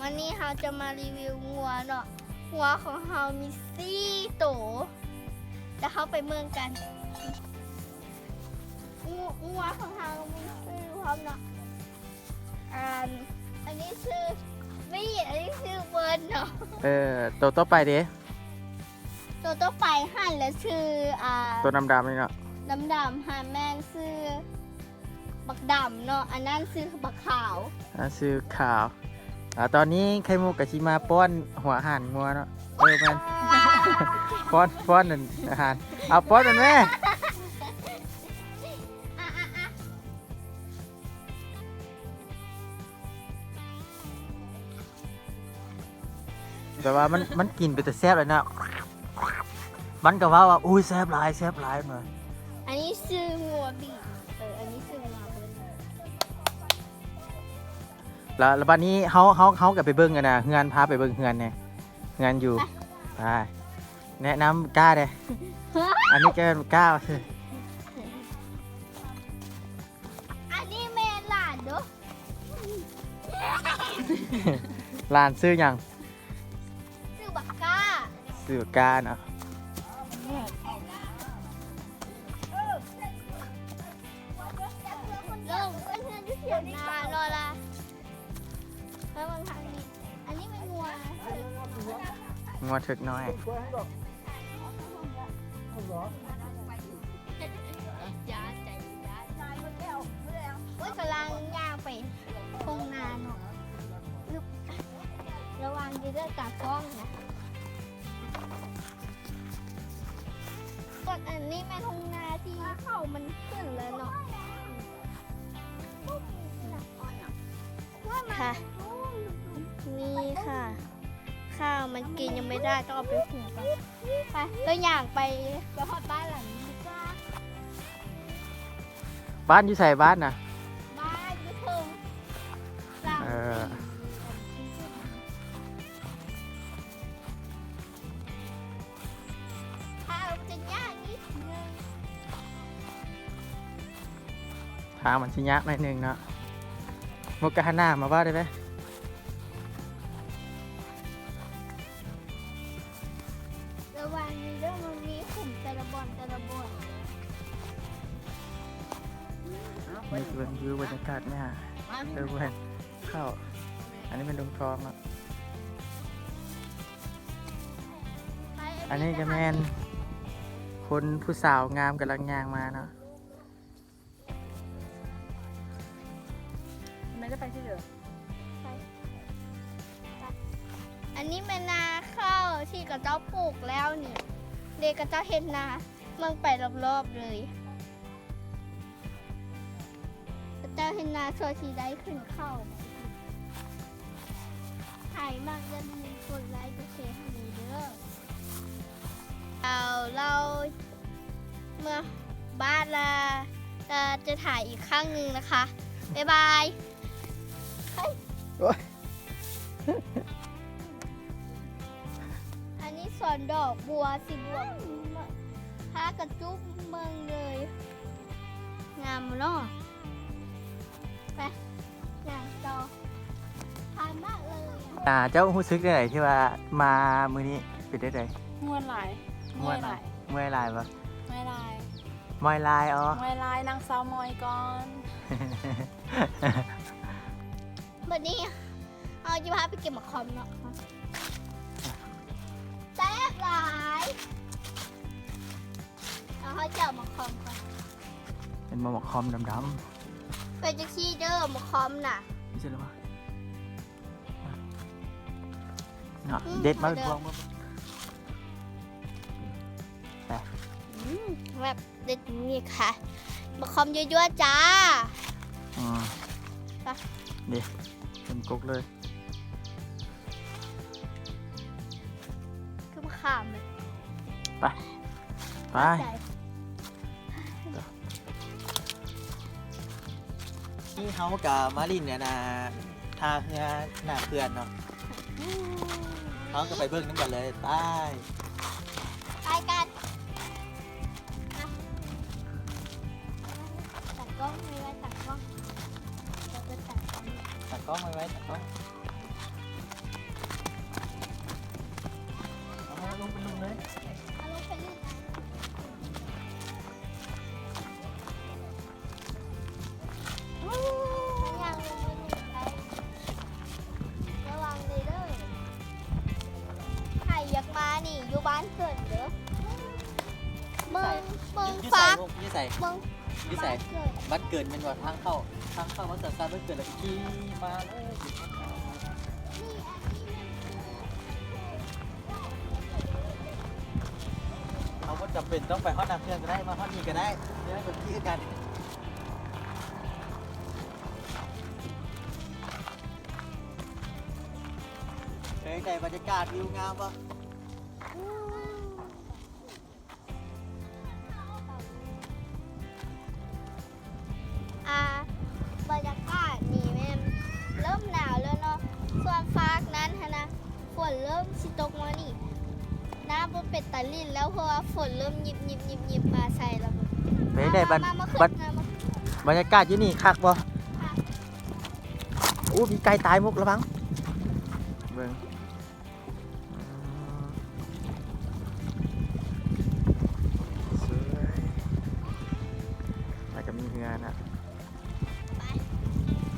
วันนี้เราจะมารีวิวงัวเนาะงัวของเรามี4 ตัวจะเข้าไปเมืองกันงัวของเรามีชื่อพร้อมเนาะอันนี้ชื่อวี่อันนี้ชื่อเบิร์นเนาะตัวต่อไปดิ ตัวต่อไปหันและชื่อตัวดำๆนี่เนาะดำหันแม่นชื่อบักดำเนาะอันนั้นชื่อบักขาวชื่อขาวตอนนี้ไข่มุกกับชิมาป้อนหัวอาหารงัวเนาะแม่น ป้อนนั่นอาหารเอาป้อนมันแม่แต่ว่ามันกินไปแต่แซ่บเลยนะมันก็ว่าอุ้ยแซ่บหลายเหมือนอันนี้ชื่องัวบีอันนี้ชื่องัวเบิ้ลแล้วบัดนี้เขากับไปเบิ้งกันนะเงินพาไปเบิ้งเงินเนี่ยเงินอยู่ไปแนะนำกล้าเลยอันนี้แกกล้าอันนี้แม่หลานเด้อ ลานซื้อยังชื่อบักก้าซื้อกล้าเนาะเดี๋ยวนารอละแล้วบางทางนี้อันนี้เป็นงัวถึกน้อยย้าใจว่ากำลังย่างไปทงนาเนาะระวังจะเลือกตากล้องนะก่อนอันนี้แม่ทงนาที่เข้ามันขึ้นแล้วเนาะค่ะนี่ค่ะข้าวมันกินยังไม่ได้ต้องเอาไปหุงก่อนไปตัวอย่างไปฮอดบ้านหลังนี้จ้าบ้านอยู่ใส่บ้านนะบ้านอยู่เพิ่งหลังข้าวจะยากนิดนึงทางมันชิ้นยักษ์หน่อยนึงเนาะมุกกะฮาน่ามาว่าได้ไหมระวังเรื่องมันมีขุมแต่ละบอนนี่คือวิวบรรยากาศเนี่ยเว้ยเข้าอันนี้เป็นดงทองเนาะอันนี้ก็แมนคนผู้สาวงามกำลังย่างมาเนาะไม่ได้ไปที่เดิมอันนี้เป็นนาข้าวที่กระเจ้าปลูกแล้วนี่เด็กกระเจ้าเห็นนามันไปรอบๆเลยกระเจ้าเห็นนาโซชีได้ขึ้นเข้าถ่ายมากจะมีกดไลค์กดแชร์ให้ดูเด้อเราเมื่อบ้านจะถ่ายอีกครั้งหนึ่งนะคะบ๊ายบายอันนี้สวนดอกบัวสีบัวพากระจุกเมืองเลยงามเนาะไปงามต่อทานมากเลยเจ้ารู้สึกได้ไหนที่ว่ามามื้อนี้เป็นได้ไหนมวยลายเมื่อยลายปะมวยลายมวยลายอ๋อมวยลายนางสาวมอยก่อนวันนี้เอาจะพาไปเก็บหมกคอมเนาะแซ่บหลายเอาให้เจ้าหมกคอมก่อนเป็นหมกคอมดำเป็นจักซี่เด้อหมกคอมน่ะไม่ใช่หรอวะเด็ดมากพวงแบบเด็ดนี่ค่ะหมกคอมยั่วๆจ้าเด็ดเป็นกุ๊กเลยคือมะขามเลยไปนี่เขากับมารินเนี่ยนะทาเพื่อหน้าเพื่อนเนาะเขาก็ไปเบิ้งน้ำกันเลยไปกันตัดกล้องไม่ไว้ตัดกล้องเราจะตัด กล้องไว้กล้องเอามาลงไปลงเลย เอาลงไปเล่นยังลงไปเล่นไประวังเลยเด้อใครอยากมานี่อยู่บ้านเกิดเด้อเมืองฟ้า ยี่ใส่ เมือง ยี่ใส่ บ้านเกิด บ้านเกิดเป็นว่าทางเข้าวัดสันบ้านเกิดแล้วขี่มาเลย เขาก็จำเป็นต้องไปฮอดน้ำเพื่อนก็ได้มาฮอดนี่ก็ได้เดี๋ยวให้คนที่กันเฮ้ยแต่บรรยากาศวิวงามปะ อ่าบรรยากาศนี่แม่นเริ่มหนาวแล้วเนาะส่วนฟากนั้นฮะนะฝนเริ่มสิตกมานี่น้ำมันเป็นตะลิ่นแล้วเพราะว่าฝนเริ่มยิบมาใส่แล้ว เฮ้ยแต่บรร มาขึ้นนะมา บรรยากาศอยู่นี่คักปะอู้มีไก่ตายมุกระวังเบิ่งสวยแล้วก็มีเฮือนอ่ะ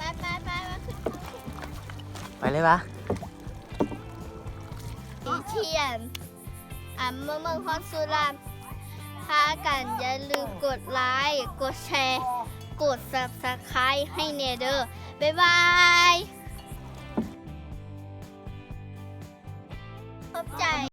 มาขึ้น ไปเลยวะ อีเทียนเมืองฮอนสุรานพากันอย่าลืมกดไลค์กดแชร์กด Subscribe ให้เนเดอร์บ๊ายบาย